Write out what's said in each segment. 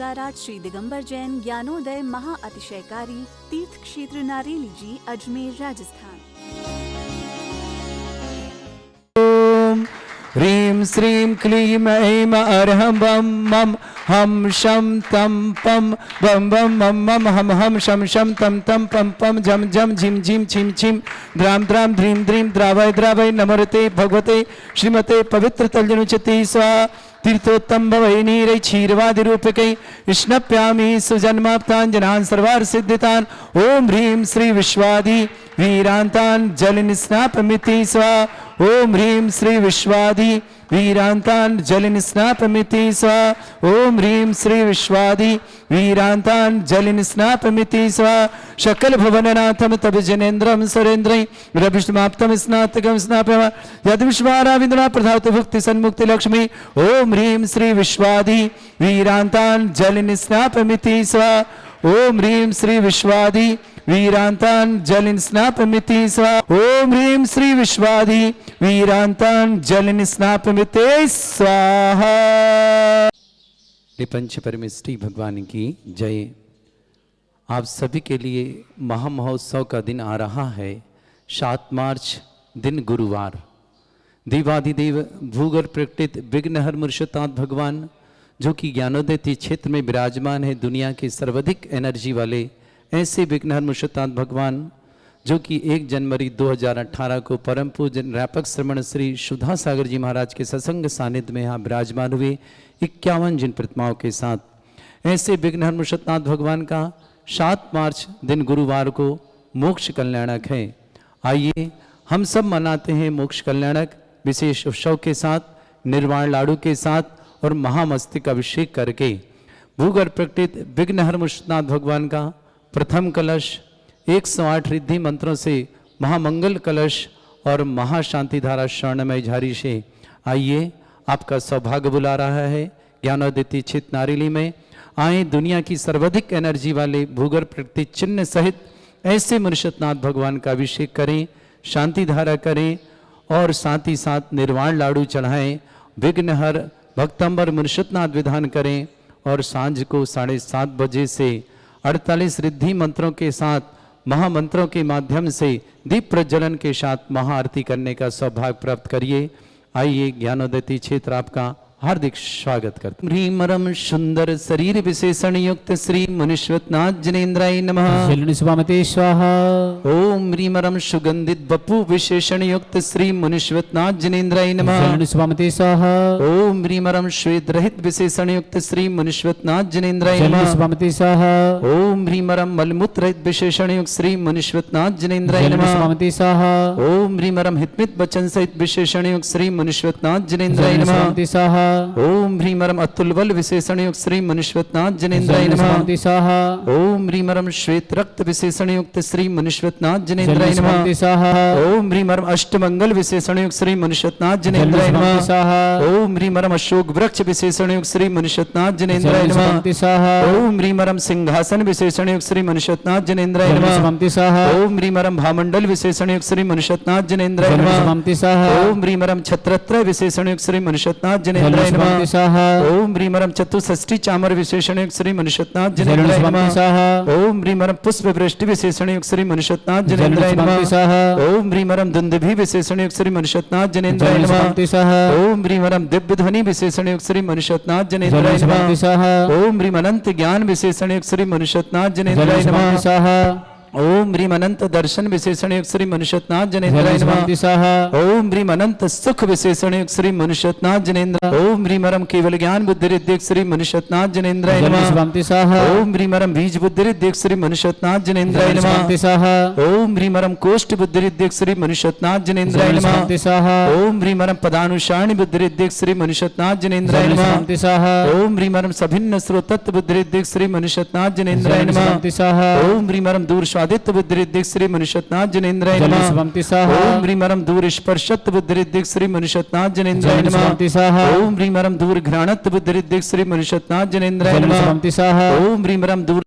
2008 श्री दिगंबर जैन ज्ञानोदय महा अतिशयकारी तीर्थ क्षेत्र नारेली जी, अजमेर, राजस्थान। ओम ह्रीं श्रीं क्लीं ऐं अर्हं बम मम हम शम तम पम बम बम मम मम हम हम शम शम तम तम पम पम झम झम झिम झिम छिम छिम द्राम द्राम ध्रीम ध्रीम द्रावय द्रावय नमोते भगवते श्रीमते पवित्र तल्जनुचते स्वाहा। तीर्थोत्तम भवै नीरै क्षीरवादि रूपकै स्नप्यामि सुजन्माप्ताञ्जनान् सर्वार्थ सिद्धितान्। ओम ह्रीं श्री विश्वादि वीरान्तान् जलनिस्नापमिति स्वाहा। ओम ह्रीं श्री विश्वादि वीरान्तान् जलनिस्नापमिति स्वाहा। ओम ह्रीं श्री विश्वादि वीरान्तान् जलनिस्नापमिति स्वाहा। शकल भुवननाथं तब जनेन्द्रं सुरेन्द्रै रविष्माप्तं स्नातकं स्नापयामि यद विश्वाराविन्द्रा प्रधात भुक्ति सन्मुक्ति लक्ष्मी। ओम ह्रीं श्री विश्वादि वीरान्तान् जलनिस्नापमिति स्वाहा। ओम ह्रीं श्री विश्वादि वीरान्तान् जलनिस्नापमिति स्वाहा। ओम ह्रीं श्री विश्वादि वीरान्तान् जलनिस्नापमिति स्वाहा। पंच परमेष्ठी भगवान की जय। आप सभी के लिए महामहोत्सव का दिन आ रहा है। 7 मार्च दिन गुरुवार। देवाधिदेव भूगर्भ प्रकटित विघ्नहर मुर्शदात भगवान जो कि ज्ञानोदय क्षेत्र में विराजमान है, दुनिया के सर्वाधिक एनर्जी वाले ऐसे विघ्नहर मुर्शदात भगवान जो कि 1 जनवरी 2018 को परम पूज्य व्यापक श्रमण श्री सुधा सागर जी महाराज के सत्संग सानिध्य में यहाँ विराजमान हुए 51 जिन प्रतिमाओं के साथ। ऐसे विघ्नहर मुर्शदात भगवान का 7 मार्च दिन गुरुवार को मोक्ष कल्याणक है। आइए हम सब मनाते हैं मोक्ष कल्याणक विशेष उत्सव के साथ, निर्वाण लाडू के साथ और महामस्तिक अभिषेक करके। भूगर्भ प्रकटित विघ्नहर मुर्शदात भगवान का प्रथम कलश 108 रिद्धि मंत्रों से महामंगल कलश और महाशांति धारा स्वर्णमय झारी से। आइए आपका सौभाग्य बुला रहा है ज्ञानोदय क्षेत्र नारेली में। आए दुनिया की सर्वाधिक एनर्जी वाले भूगर्भ प्रकृति चिन्ह सहित ऐसे मुर्शदात भगवान का अभिषेक करें, शांति धारा करें और साथ ही साथ निर्वाण लाडू चढ़ाएं, विघ्नहर भक्तंबर मुर्शदात विधान करें और सांझ को 7:30 बजे से 48 रिद्धि मंत्रों के साथ महामंत्रों के माध्यम से दीप प्रज्वलन के साथ महाआरती करने का सौभाग्य प्राप्त करिए। आइए ज्ञानोदय क्षेत्र आपका हार्दिक स्वागत करते। ह्रीमरम सुंदर शरीर विशेषण युक्त श्री मुनीश्वरनाथ जनेन्द्राय नमः। स्वाहा। ओम ह्रीमरम सुगंधित बपु विशेषण युक्त श्री मुनीश्वरनाथ जनेन्द्राय नमः। स्वाहा। ओम ह्रीमरम श्वेत रहित विशेषण युक्त श्री मुनीश्वरनाथ जनेन्द्राय नमः। स्वाहा। ओम ह्रीमरम मलमूत्र रहित विशेषण युक्त श्री मुनीश्वरनाथ जनेन्द्राय नमः। स्वाहा। ओम ह्रीमरम हितमित वचन सहित विशेषण युक्त श्री मुनीश्वरनाथ जनेन्द्राय नमः। स्वाहा। ओम ह्रीमरम अतुल विशेषण युक्त श्री मुनीश्वरनाथ जनेन्द्राय नमः। ओम ह्रीमरम श्वेत रक्त विशेषण युक्त श्री मुनीश्वरनाथ जनेन्द्राय नमः। ओम ह्रीमरम अष्टमंगल विशेषण युक्त श्री मुनीश्वरनाथ जनेन्द्राय नमः। ओम ह्रीमरम अशोक वृक्ष विशेषण युक्त श्री मुनीश्वरनाथ जनेन्द्राय नमः। ओम ह्रीमरम सिंहासन विशेषण युक्त श्री मुनीश्वरनाथ जनेन्द्राय नमः। ओम ह्रीमरम भामंडल विशेषण युक्त श्री मुनीश्वरनाथ जनेन्द्राय नमः। ओम ह्रीमरम छत्रत्र विशेषण युक्त श्री मुनीश्वरनाथ जनेन्द्राय नमः। ओम ह्रीमरम चतुष्षष्ठी चामर विशेषण युक्त श्री मुनीश्वरनाथ जनेन्द्राय नमः। ओम ह्रीमरम पुष्प वृष्टि विशेषण युक्त श्री मुनीश्वरनाथ जनेन्द्राय नमः। ओम ह्रीमरम दुंदुभि विशेषण युक्त श्री मुनीश्वरनाथ जनेन्द्राय नमः। ओम ह्रीमरम दिव्य ध्वनि विशेषण युक्त श्री मुनीश्वरनाथ जनेन्द्राय नमः। ओम ह्रीम अनंत ज्ञान विशेषण युक्त श्री मुनीश्वरनाथ जनेन्द्राय नमः। ओम ह्रीम अनंत दर्शन विशेषण युक्त श्री मुनीश्वरनाथ जनेन्द्राय नमः। ओम ह्रीम अनंत सुख विशेषण युक्त श्री मुनीश्वरनाथ जनेन्द्र। ओम ह्रीमरम केवल ज्ञान बुद्धि रिद्धिक श्री मुनीश्वरनाथ जनेन्द्राय नमः। ओम ह्रीमरम बीज बुद्धि रिद्धिक श्री मुनीश्वरनाथ जनेन्द्राय नमः। ओम ह्रीमरम कोष्ठ बुद्धि रिद्धिक श्री मुनीश्वरनाथ जनेन्द्राय नमः। ओम ह्रीमरम पदानुसारणी बुद्धि रिद्धिक श्री मुनीश्वरनाथ जनेन्द्राय नमः। ओम ह्रीमरम सभिन्न स्रोतत्व बुद्धि रिद्धिक श्री मुनीश्वरनाथ जनेन्द्राय नमः। ओम ह्रीमरम दूर आदित्य बुद्धिरिद्धिक श्री मुनीश्वरनाथ जनेन्द्राय नमः। ओम ह्रीमरम दूर स्पर्शत्व बुद्धिरिद्धिक श्री मुनीश्वरनाथ जनेन्द्राय नमः। ओम ह्रीमरम दूर घ्राणत्व बुद्धिरिद्धिक श्री मुनीश्वरनाथ जनेन्द्राय नमः। ओम ह्रीमरम दूर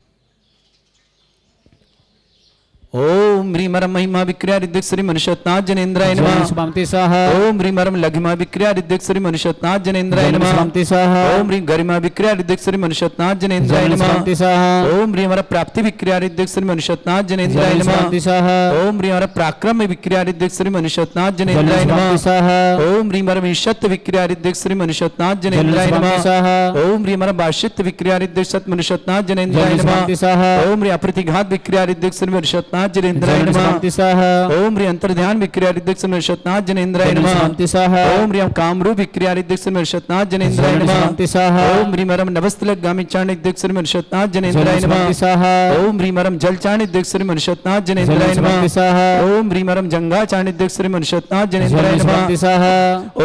ओम ओम ह्रीमरम महिमा विक्रिया ऋद्धिक श्री मनुष्यनाथ जनेन्द्राय जय नमः। शुभांति स्वाहा ओम ह्रीमरम लघिमा विक्रिया ऋद्धिक श्री मनुष्यनाथ जनेन्द्राय जय नमः। शुभांति स्वाहा ओम ह्रीं गरिमा विक्रिया ऋद्धिक श्री मनुष्यनाथ जनेन्द्राय जय नमः। शुभांति स्वाहा ओम ह्रीमर प्राप्ति विक्रिया ऋद्धिक श्री मनुष्यनाथ जनेन्द्राय जय नमः। शुभांति स्वाहा ओम ह्रीमर पराक्रम विक्रिया ऋद्धिक श्री मनुष्यनाथ जय जनेन्द्राय शुभांति नमः। स्वाहा ओम ह्रीमर ईशत विक्रिया ऋद्धिक श्री मनुष्यनाथ जय जनेन्द्राय शुभांति नमः। स्वाहा ओम ह्रीमर भाषित विक्रिया ऋद्धिक सत मनुष्यनाथ जनेन्द्राय जय नमः। शुभांति स्वाहा ओम ह्री अप्रतिघात विक्रिया ऋद्धिक श्री मनुष्यनाथ जनेन्द्राय जय नमः। शुभांति स्वाहा ओम ह्री अंतर्ध्यान विक्रिया ऋद्धिक श्री मनुष्यनाथ जनेन्द्राय जय नमः। शुभांति स्वाहा ओम ह्रीं कामरूप विक्रिया ऋद्धिक श्री मनुष्यनाथ जनेन्द्राय जय नमः। शुभांति स्वाहा ओम ह्रीमरम नवस्तलक गामी चाण ऋद्धिक श्री मनुष्यनाथ जनेन्द्राय जय नमः। शुभांति स्वाहा ओम ह्रीमरम जल चाण ऋद्धिक श्री मनुष्यनाथ जय जनेन्द्राय नमः। शुभांति स्वाहा ओम ह्रीमरम जंगा चाण ऋद्धिक श्री मनुष्यनाथ जनेन्द्राय जय नमः। शुभांति स्वाहा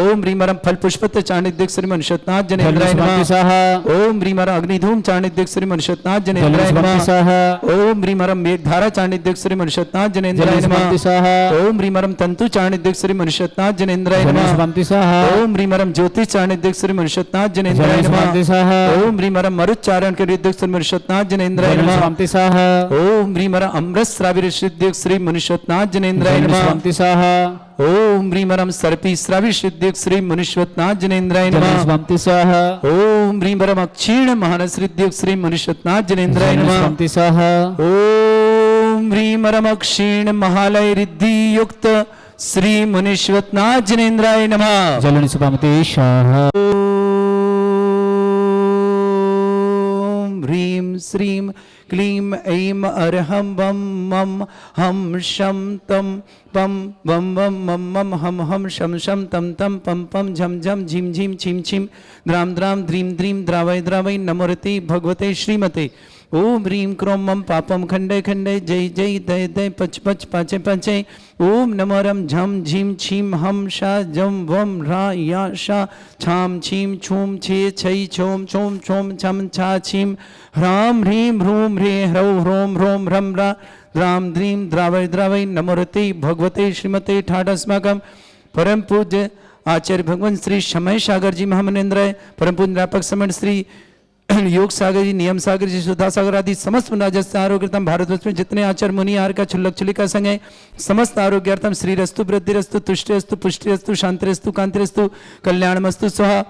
ओम ह्रीमरम फल पुष्पत चाण ऋद्धिक श्री मनुष्यनाथ जय जनेन्द्राय शुभांति नमः। स्वाहा ओम ह्रीमरम अग्निधूम चाण ऋद्धिक श्री मनुष्यनाथ जय जनेन्द्राय शुभांति नमः। स्वाहा ओम ह्रीमरम मेघधारा चाण ऋद्धिक श्री मनुष्यनाथ जनेन्द्राय जय शुभांति नमः। स्वाहा ओम ह्रीमरम तंतु चाण ऋद्धिक श्री मनुष्यनाथ जनेन्द्राय जय नमः। शुभांति स्वाहा ओम ह्रीमरम ज्योति चाण ऋद्धिक श्री मनुष्यनाथ जनेन्द्राय जय नमः। शुभांति स्वाहा ओम ह्रीमरम मरुच्चारण के ऋद्धिक श्री मनुष्यनाथ जनेन्द्राय जय नमः। शुभांति स्वाहा ओम ह्रीमरम अमृत श्राविर ऋद्धिक श्री मनुष्यनाथ जनेन्द्राय जय नमः। शुभांति स्वाहा ओम ह्रीमरम सर्पी श्रावि ऋद्धिक श्री मनुष्यनाथ जनेन्द्राय जय नमः। शुभांति स्वाहा ओम ह्रीमरम अक्षीण महानस ऋद्धिक श्री मनुष्यनाथ जनेन्द्राय जय नमः। शुभांति स्वाहा ओम ह्रीमरम अक्षीण महालय रिद्धि युक्त श्री मनुष्यनाथ जनेन्द्राय नमः। जय शुभांति स्वाहा ओम ह्रीं श्रीं क्लीं ऐं अरहं वं मं हम शं तं पं वं वं मं मं हम हम शं शं तं तं पं पं झं झं झिं झिं छिं छिं द्रां द्रां द्रीं द्रीं द्रावय द्रावय नमोरते भगवते श्रीमते। ओम ह्रीं क्रों मं पापं खंडे खंडे जय जय दय दय पच पच पाचे पाचे। ओम नमोरम झम झीम छीम हम शा जम वम रा या शा छाम छीम छूम छे छै छोम छोम छोम छम छा छीम ह्राम ह्रीं ह्रूं ह्रे ह्रौ ह्रों ह्रों ह्रम रा द्राम द्रीं द्रावय द्रावय नमोरते भगवते श्रीमते ठाडस्माकं परम पूज्य आचार्य भगवान श्री समय सागर जी महामनेन्द्र परम पूज्य निरापक समण श्री योग सागर जी, नियम सागर जी, सुधा सागर आदि समस्त राजस्व आरोग्यर्थम भारतवर्ष में जितने आचार्य मुनि आर का छुल्लक छुलिका संग है समस्त आरोग्यार्थम श्री रस्तु वृद्धि रस्तु तुष्टि रस्तु पुष्टि रस्तु शांति रस्तु कांति रस्तु कल्याणमस्तु स्वाहा।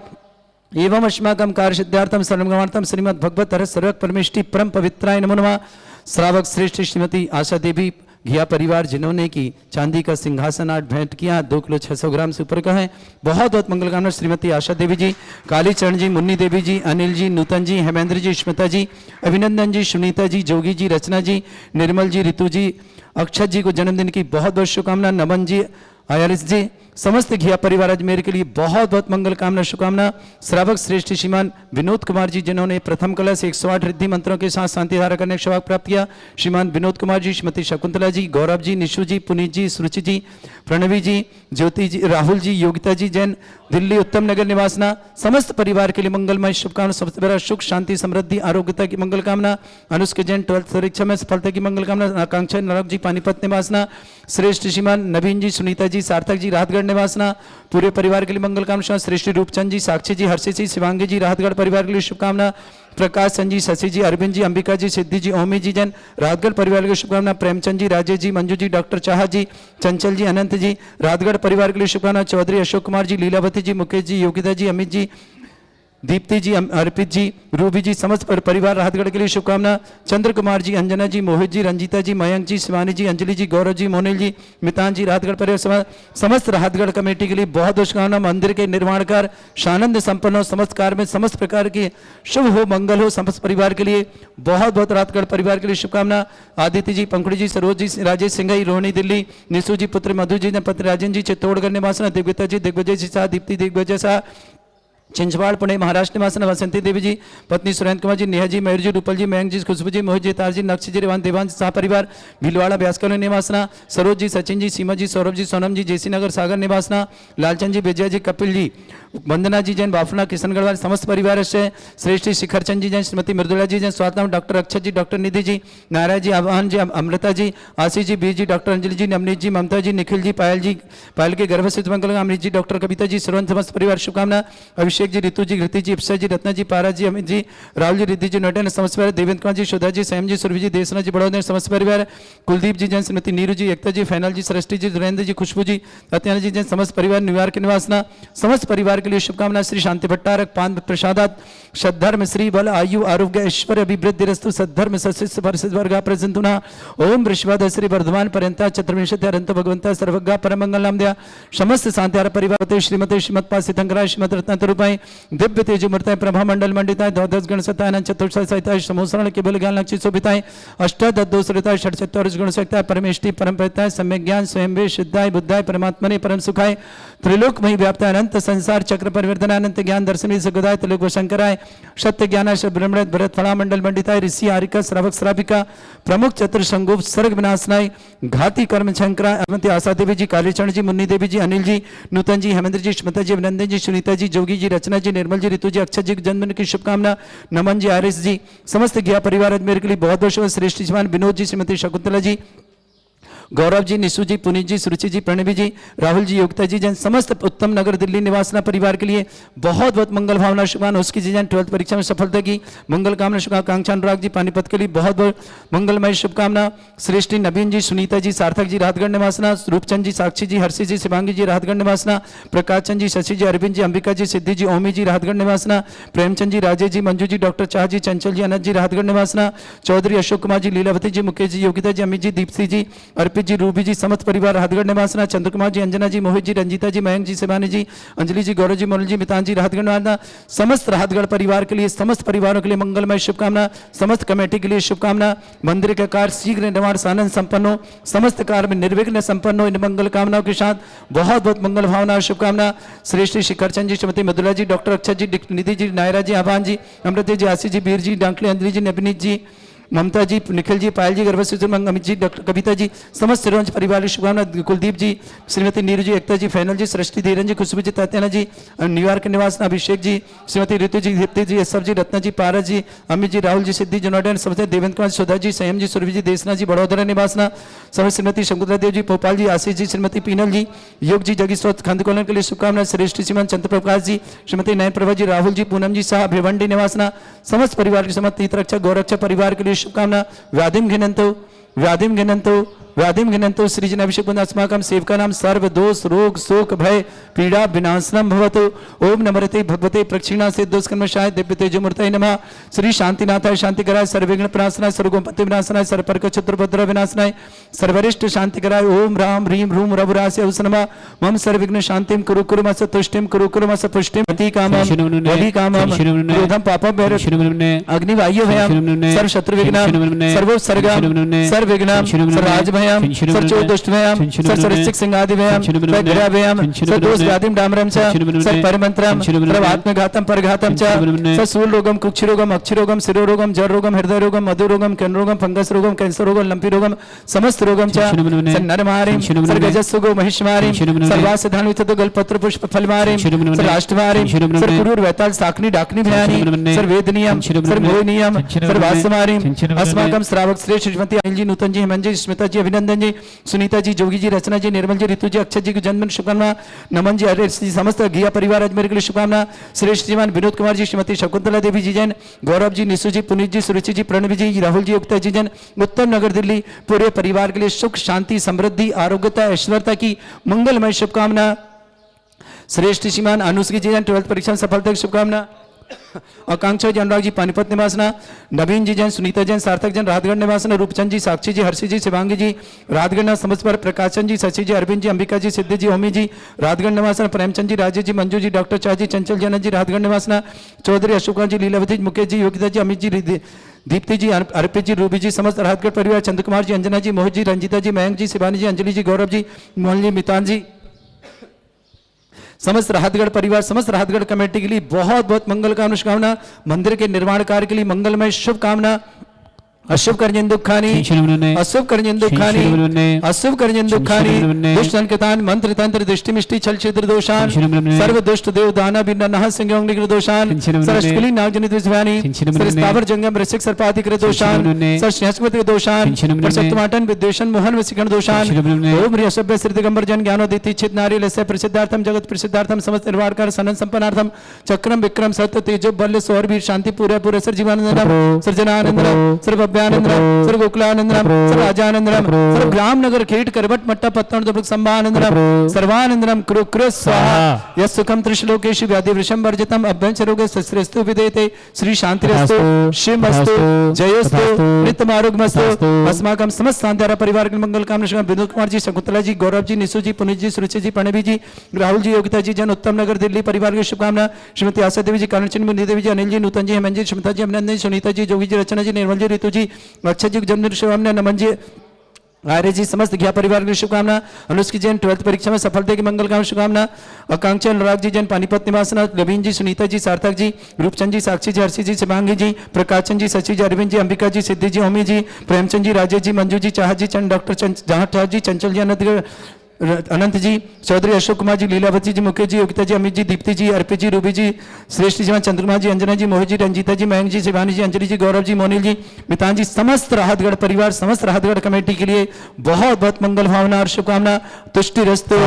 एवं अस्माकं कार्य सिद्धार्थम सर्वगमार्थम श्रीमद् भगवत हर सर्वक परमेष्टि परम पवित्राय नमो नमः। श्रावक श्रेष्ठ श्रीमती आशा देवी घिया परिवार जिन्होंने की चांदी का सिंहासन आज भेंट किया 2 किलो 600 ग्राम से ऊपर का है, बहुत बहुत मंगल कामना। श्रीमती आशा देवी जी, काली चरण जी, मुन्नी देवी जी, अनिल जी, नूतन जी, हेमेंद्र जी, स्मिता जी, अभिनंदन जी, सुनीता जी, जोगी जी, रचना जी, निर्मल जी, ऋतु जी, अक्षत जी को जन्मदिन की बहुत बहुत शुभकामना। नमन जी, आयारिस जी, समस्त घिया परिवार अजमेर के लिए बहुत बहुत मंगल कामना शुभकामना। श्रावक श्रेष्ठ श्रीमान विनोद कुमार जी जिन्होंने प्रथम कलश 108 रिद्धि मंत्रों के साथ शांति धारा करने का सौभाग्य प्राप्त किया, श्रीमान विनोद कुमार जी, श्रीमती शकुंतला जी, गौरव जी, निशु जी, पुनीत जी, सुरुचि जी, प्रणवी जी, ज्योति जी, राहुल जी, योगिता जी, जैन दिल्ली उत्तम नगर निवासना, समस्त परिवार के लिए मंगलमय शुभकामना। सबसे बड़ा सुख शांति समृद्धि आरोग्यता की मंगल कामना। अनुष्क जैन 12th परीक्षा में सफलता की मंगल कामना। आकांक्षा नरक जी, पानीपत निवासना, श्रेष्ठ श्रीमान नवीन जी, सुनीता जी, सार्थक जी, राहतगढ़ निवासना, पूरे परिवार के लिए मंगल कामना। श्रेष्ठ रूपचंद जी, साक्षी जी, हर्षित जी, शिवांगी जी, राहतगढ़ परिवार के लिए शुभकामना। प्रकाश चंद जी, शशि जी, अरविंद जी, अंबिका जी, सिद्धि जी, ओमी जी, जैन राहतगढ़ परिवार के लिए शुभकामना। प्रेमचंद जी, राजेश जी, मंजू जी, डॉक्टर चाह जी, चंचल जी, अनंत जी, राहतगढ़ परिवार के लिए शुभकामना। चौधरी अशोक कुमार जी, लीलावती जी, मुकेश जी, योगिता जी, अमित जी, दीप्ति जी, अर्पित जी, रूबी जी, समस्त परिवार राहतगढ़ के लिए शुभकामना। चंद्र कुमार जी, अंजना जी, मोहित जी, रंजीता जी, मयंक जी, शिवानी जी, अंजलि जी, गौरव जी, मोनिल जी, मितान जी, राहतगढ़ परिवार समस्त राहतगढ़ कमेटी के लिए बहुत बहुत शुभकामना। मंदिर के निर्माण कार्य सानंद संपन्न हो, समस्त कार्य में समस्त प्रकार के शुभ हो, मंगल हो, समस्त परिवार के लिए बहुत बहुत राहतगढ़ परिवार के लिए शुभकामना। आदित्य जी, पंकड़ी जी, सरोज जी, राजेश सिंघई, रोहिणी दिल्ली, निशु जी, पुत्र मधु जी, पत्र राजन जी, चित्तौड़गढ़ निवासना, दिग्विजय जी, दिग्विजय जी शाह, दीप्ति दिग्विजय शाह, चिंचवाड़ पुणे महाराष्ट्र निवासन, वसंती देवी जी, पत्नी सुरेंद्र कुमार जी, नेहा जी, मयूर जी, रूपल जी, मयंक जी, खुशबू जी, मोहित जी, तार जी, नक्श जी, रेवान देवान शाह परिवार, भीलवाड़ा ब्यासकर निवासना, सरोज जी, सचिन जी, सीमा जी, सौरभ जी, सोनम जी, जेसी नगर सागर निवासना, लालचंद जी, विजय जी, कपिल जी, वंदना जी, जैन बाफना, किशनगढ़ वाले समस्त परिवार से श्रेष्ठ शिखर चंद जी, जैन श्रीमती मृदुला जी, जैन स्वातम, डॉक्टर अक्षत जी, डॉक्टर निधि जी, नारायण जी, आवाहन जी, अमृता जी, आशीष जी, बीज जी, डॉक्टर अंजलि जी, नवनीत जी, ममता जी, निखिल जी, पायल के गर्भ से मंगल, अमृत जी, डॉक्टर कविता जी, सर्वन समस्त परिवार शुभकामना। अभिषेक अभिषेक जी, रितु जी, घृति जी, इप्सा जी, रत्ना जी, पारा जी, अमित जी, राहुल जी, रिद्धि जी, नोटन, समस्त परिवार, देवेंद्र कुमार जी, सुधा जी, संयम जी, सुरभि जी, देसना जी, बड़ौदा, समस्त परिवार, कुलदीप जी जैन, श्रीमती नीरू जी, एकता जी, फैनल जी, सृष्टि जी, धुरेंद्र जी, खुशबू जी, तत्याना जी जैन, समस्त परिवार, न्यूयॉर्क के निवासना, समस्त परिवार के लिए शुभकामना। श्री शांति भट्टारक पान प्रसादात सद्धर्म श्री बल आयु आरोग्य ऐश्वर्य अभिवृद्धि रस्तु सद्धर्म सशिष्य परिषद वर्गा प्रसंतुना ओम वृषभाद श्री वर्धमान पर्यंता चतुर्विंशति अरंत भगवंता सर्वज्ञा परमंगल नाम दिया समस्त शांति परिवार श्रीमती श्रीमद पा सितंकराय श्रीमद रत्नतरूपाई दिव्य तेज मूर्ताय प्रभा मंडल मंडिताय द्वादश गण सताय चतुर्थ सहिताय समोसरण केवल ज्ञान लक्ष्य शोभिताय अष्टादशोत्तरताय षट्चत्वारिश गुण सकताय परमेष्टि परम प्रताय सम्यक ज्ञान स्वयं वे सिद्धाय बुद्धाय परमात्मने परम सुखाय त्रिलोकमयी व्याप्ताय अनंत संसार चक्र परिवर्तन अनंत ज्ञान दर्शनी सगुदाय त्रिलोक शंकराय सत्य ज्ञानाश ब्रह्मण भरत फला मंडल मंडिताय ऋषि आरिका श्रावक श्राविका प्रमुख चतुर संगोप सर्ग विनाशनाय घाती कर्म शंकराय अवंती आशा देवी जी, कालीचरण जी, मुन्नी देवी जी, अनिल जी, नूतन जी, हेमेंद्र जी, स्मिता जी, अभिनंदन जी, सुनीता जी, जोगी जी, रचना जी, निर्मल जी, ऋतु जी, अक्षय जी जन्मदिन की शुभकामना। नमन जी, आरिस जी, समस्त गया परिवार मेरे के लिए बहुत बहुत श्रेष्ठ जवान विनोद जी, श्रीमती शकुंतला जी, गौरव जी, निशु जी, पुनीत जी, सुरुचि जी, प्रणवी जी, राहुल जी, योगिता जी जैन समस्त उत्तम नगर दिल्ली निवासना परिवार के लिए बहुत बहुत मंगल भावना शुभकामना। उसकी जी जैन 12th परीक्षा में सफलता की मंगल कामना शुभकांक्षा। अनुराग जी पानीपत के लिए बहुत बहुत मंगलमय शुभकामना। श्रेष्ठी नवीन जी, सुनीता जी, सार्थक जी, राहतगढ़ निवासना, रूपचंद जी, साक्षी जी, हर्षि जी, शिवांगी जी, राहतगढ़ निवासना, प्रकाश चंद जी, शशि जी, अरविंद जी, अंबिका जी, सिद्धि जी, ओमी जी, राहतगढ़ निवासना, प्रेमचंद जी, राजेश जी, मंजू जी, डॉक्टर चाह जी, चंचल जी, अनंत जी, राहतगढ़ निवासना, चौधरी अशोक कुमार जी, लीलावती जी, मुकेश जी, योगिता जी, अमित जी, दीप्ति जी, अर्पित जी, रूबी जी, समस्त परिवार राहतगढ़ निवासना, चंद्र कुमार जी, अंजना जी, मोहित जी, रंजीता जी, मयंक जी, शिवानी जी, अंजलि जी, गौरव जी, मोरल जी, मितान जी, राहतगढ़ निवासना, समस्त राहतगढ़ परिवार के लिए समस्त परिवारों के लिए मंगलमय शुभकामना। समस्त कमेटी के लिए शुभकामना। मंदिर का कार्य शीघ्र निर्माण सानंद संपन्न हो, समस्त कार्य में निर्विघ्न संपन्न हो, इन मंगल कामनाओं के साथ बहुत बहुत मंगल भावना और शुभकामना। श्रेष्ठी शिखर चंद जी, श्रीमती मधुला जी, डॉक्टर अक्षय जी, निधि जी, नायरा जी, आभान जी, अमृत जी, आशीष जी, वीर जी, डांकली, अंजलि जी, नवनीत जी, ममता जी, निखिल जी, पायल जी, गर्भस्थ अमित जी, डॉक्टर कविता जी, समस्त सिरोंज परिवार की शुभकामना। कुलदीप जी, श्रीमती नीरू जी, एकता जी, फैनल जी, सृष्टि, धीरन जी, खुशबू जी, तत्याना जी, न्यूयॉर्क निवास अभिषेक जी, श्रीमती ऋतु जी, दीप्ति जी, सब जी, रत्ना जी, पारा जी, अमित जी, राहुल जी, सिद्धि जनोडन, समस्त देवेंद्र कुमार, सुधा जी, संयम जी, सुरभि जी, देसना जी, बड़ौदा निवासना, समस्त श्रीमती शंकुतला देव जी, भोपाल जी, आशीष जी, श्रीमती पीनल जी, योग जी, जगी स्रोत खंडकोलन के लिए शुभकामना। श्रेष्ठ श्रीमान चंद्र प्रकाश जी, श्रीमती नयन प्रभा जी, राहुल जी, पूनम जी, शाह भिवंडी निवासना, समस्त परिवार के समस्त तीर्थरक्षा गौरक्षा परिवार के लिए शुभकामना। व्याधिम घिनंतो श्रीजन अभिषेक अस्माकं सेवकानां सर्व दोष रोग शोक भय पीड़ा विनाशनम भवतु। ओम नमरते भगवते प्रक्षिणा से दोषकर्मशाय दिव्य तेजोमूर्तये नमः। श्री शांतिनाथाय शांतिकराय सर्वविघ्न प्रणाशनाय सर्वगोपति विनाशनाय सर्वपर्क चतुर्भद्र विनाशनाय सर्वरिष्ट शांतिकराय ओम राम ह्रीं ह्रूं रघुरास्य उस नमः। मम सर्वविघ्न शांतिं कुरु कुरु मस तुष्टिं कुरु कुरु मस पुष्टिं अति कामं वदि कामं क्रोधं पापं भैरव अग्निवायु भयं सर्व शत्रु विघ्नं सर्वोत्सर्गं सर्वविघ्नं सर्वराजभयं सर्वचोदुष्टभयं सर्वसृष्टिक सिंहादिभयं सर्वग्रहभयं सर्वदोष व्याधिं डामरं च सर्वपरिमन्त्रं सर्वात्मघातं परघातं च सर्वशूल रोगं कुक्षिरोगं अक्षिरोगं शिरोरोगं जड़रोगं हृदयरोगं मधुरोगं कर्णरोगं फंगस रोगं कैंसर रोगं लंपी रोगं समस्त रोगं च सर्वनरमारिं सर्वगजस्सुगो महिषमारिं सर्वासधानुविततो गलपत्र पुष्प फलमारिं सर्वाष्टमारिं सर्वकुरूर वैताल साकनी डाकनी भयानी सर्ववेदनीयं सर्वमोहनीयं सर्वासमारिं अस्माकं श्रावक श्रेष्ठ श्रीमती अनिल जी, नूतन जी, हेमंत जी, स्मिता जी, अभिनंदन जी, सुनीता जी, जोगी जी, रचना जी, निर्मल जी, ऋतु जी, अक्षय जी की जन्मदिन शुभकामना। नमन जी, अरे जी, समस्त घिया परिवार अजमेर के लिए शुभकामना। श्रेष्ठ श्रीमान विनोद कुमार जी, श्रीमती शकुंतला देवी जी जैन, गौरव जी, निशु जी, पुनीत जी, सुरुचि जी, प्रणवी जी, राहुल जी, युक्ता जी जैन, उत्तम नगर दिल्ली पूरे परिवार के लिए सुख शांति समृद्धि आरोग्यता ऐश्वर्यता की मंगलमय शुभकामना। श्रेष्ठ श्रीमान अनुश्री जी जैन 12th परीक्षा में सफलता की शुभकामना। आकांक्षा जी, अनुराग जी, पानीपत निवासना, नवीन जी जैन, सुनीता जैन, सार्थक जैन, राहतगढ़ निवासना, रूपचंद जी, साक्षी जी, हर्षि जी, शिवांगी जी, राहतगढ़ समस्त पर प्रकाशन जी, शशि जी, अरविंद जी, अंबिका जी, सिद्धि जी, ओमी जी, राहतगढ़ निवासना, प्रेमचंद जी, राजेश जी, मंजू जी, डॉक्टर चाह जी, चंचल जैन जी, राहतगढ़ निवासना, चौधरी अशोक जी, लीलावती जी, मुकेश जी, योगिता जी, अमित जी, दीप्ति जी, अर्पित जी, रूबी जी, समस्त राहतगढ़ परिवार, चंद्र कुमार जी, अंजना जी, मोहित जी, रंजीता जी, मयंक जी, शिवानी जी, अंजलि जी, गौरव जी, मोहन जी, मितान जी, समस्त राहतगढ़ परिवार समस्त राहतगढ़ कमेटी के लिए बहुत बहुत मंगल कामना शुभकामना। मंदिर के निर्माण कार्य के लिए मंगलमय शुभकामना। अशुभ कर्जन दुखानी చించినమునే अशुभ कर्जन दुखानी చించినమునే अशुभ कर्जन दुखानी చించినమునే दुष्ट संकेतान मंत्र तंत्र दृष्टि मिष्टि छल छिद्र दोषान చించినమునే सर्व दुष्ट देव दाना बिन्ना नह संयोग निग्रह दोषान చించినమునే सरस्कुली नागजनित विज्ञानी చించినమునే स्थावर जंगम रसिक सर्पाधिक दोषान చించినమునే सरस्नेहस्पति दोषान చించినమునే प्रसक्तमाटन विद्वेषण मोहन वसीकरण दोषान చించినమునే ओम ह्री असभ्य श्री दिगंबर जन ज्ञानोदिति चित नारी लस्य प्रसिद्धार्थम जगत प्रसिद्धार्थम समस्त निर्वाणकर सनन संपन्नार्थम चक्रम विक्रम सत्य तेजो बल्य सौरभीर शांति पूरा पूरा सर जीवानंदम सृजनानंदम सर्व अभ्यानंदम सर्व गोकुलानंदम सर्व राजानंदम सर्व ग्राम नगर कीट करवट मट्टा पत्तन दुर्ग संभानंदम सर्वानंदम कुरु कुरु स्वाहा यस सुखम त्रिशलोकेशु व्याधि वृषम वर्जितम अभ्यंचरोगे सस्रेस्तु विदेते श्री शांतिरस्तु शिवमस्तु जयोस्तु नित्यमारोग्यमस्तु अस्माकं समस्त शांतिहारा परिवार के मंगल कामना श्री विनोद कुमार जी शकुंतला जी गौरव जी निशु जी पुनीत जी सुरुचि जी प्रणवी जी राहुल जी योगिता जी जन उत्तम नगर दिल्ली परिवार की शुभकामना श्रीमती आशा देवी जी कारणचंद मुनि देवी जी अनिल जी नूतन जी हेमंत जी सुमिता जी अभिनंदन जी सुनीता जी जोगी जी रचना जी निर्मल जी ऋतु जी अक्षय जी जन्म शिवमने नमन जी आर्य जी समस्त घिया परिवार की शुभकामना अनुष्की जैन 12th परीक्षा में सफलता की मंगल कामना शुभकामना आकांक्षा अनुराग जी जैन पानीपत निवासनाथ लवीन जी सुनीता जी सार्थक जी रूपचंद जी साक्षी जी हर्षी जी शिवांगी जी प्रकाशचंद जी सची जी अरविंद जी अंबिका जी सिद्धि जी ओमी जी प्रेमचंद जी राजेश जी मंजू जी चाहत जी चंद डॉक्टर जहाँ ठाकुर जी चंचल जी अनंत जी चौधरी अशोक कुमार जी लीलावती जी मुकेश जी योगिता जी अमित जी दीप्ति जी अर्पित जी रूबी जी श्रेष्ठ जी चंद्रमा जी अंजना जी मोहित जी रंजीता जी मयंक जी शिवानी जी अंजलि जी गौरव जी मोनिल जी मितान जी समस्त राहतगढ़ परिवार समस्त राहतगढ़ कमेटी के लिए बहुत बहुत मंगल भावना और शुभकामना तुष्टि रस्तु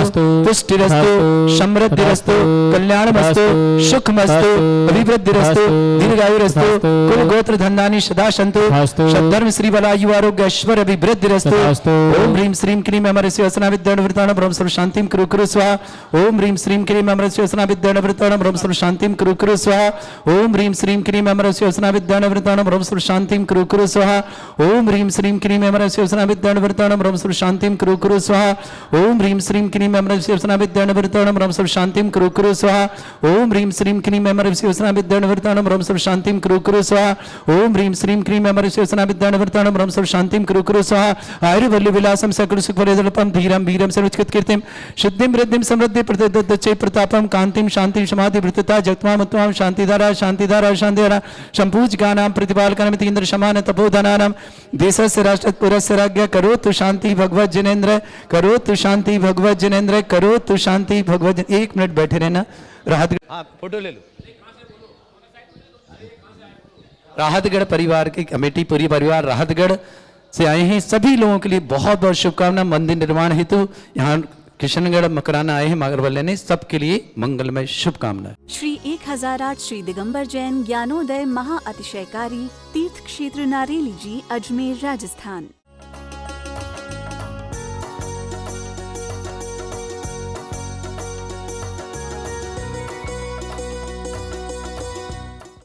पुष्टि रस्तु समृद्धि रस्तु कल्याण मस्तु सुख मस्तु अभिवृद्धि रस्तु दीर्घायु रस्तु कुल गोत्र धन्दानी सदा संतु सद्धर्म श्री बलायु आरोग्य ऐश्वर्य अभिवृद्धि रस्तु ओम ह्रीम श्रीम क्रीम अमर शिवसना विद्या ब्रह्म सर्व शांतिम कुरु कुरु स्वाहा ओम ह्रीम श्रीम क्रीम अमर शिवसना विद्यानवृताण ब्रह्म सर्व शांतिम कुरु कुरु स्वाहा ओम ह्रीम श्रीम क्रीम अमर शिवसना विद्यानवृताण ब्रह्म सर्व शांतिम कुरु कुरु स्वाहा ओम ह्रीम श्रीम क्रीम अमर शिवसना विद्यानवृताण ब्रह्म सर्व शांतिम कुरु कुरु स्वाहा ओम ह्रीम श्रीम क्रीम अमर शिवसना विद्यानवृताण ब्रह्म सर्व शांतिम कुरु कुरु स्वाहा ओम ह्रीम श्रीम क्रीम अमर शिवसना विद्यानवृताण ब्रह्म सर्व शांतिम कुरु कुरु स्वाहा ओम ह्रीम श्रीम क्रीम अमर शिवसना विद्यानवृताण ब्रह्म सर्व शांतिम कुरु कुरु स्वाहा आयुर्वल्य विलासम सकल सुख फलेदलपम धीरम वीरम सर्वोच्च कीर्तिम शुद्धिम वृद्धिम समृद्धि प्रत्यय प्रतापम कांतिम शांति समाधि वृत्तता जगत्माम उत्तमाम शांतिधारा शांतिधारा शांतिधारा संपूज गानाम प्रतिपालकनम इंद्र समान तपोधनानाम देशस्य राष्ट्रपुरस्य राज्ञ करोतु शांति भगवत जनेन्द्र करोतु शांति भगवत जनेन्द्र करोतु शांति भगवत। 1 मिनट बैठे रहना। फोटो ले लो। राहतगढ़ परिवार की कमेटी पूरी परिवार राहतगढ़ से आए हैं सभी लोगों के लिए बहुत बहुत शुभकामना। मंदिर निर्माण हेतु यहाँ किशनगढ़ मकराना आए हैं मागरवल्ले ने सबके लिए मंगलमय शुभकामना। श्री 1008 श्री दिगंबर जैन ज्ञानोदय महाअतिशयकारी तीर्थ क्षेत्र नारेली जी अजमेर राजस्थान।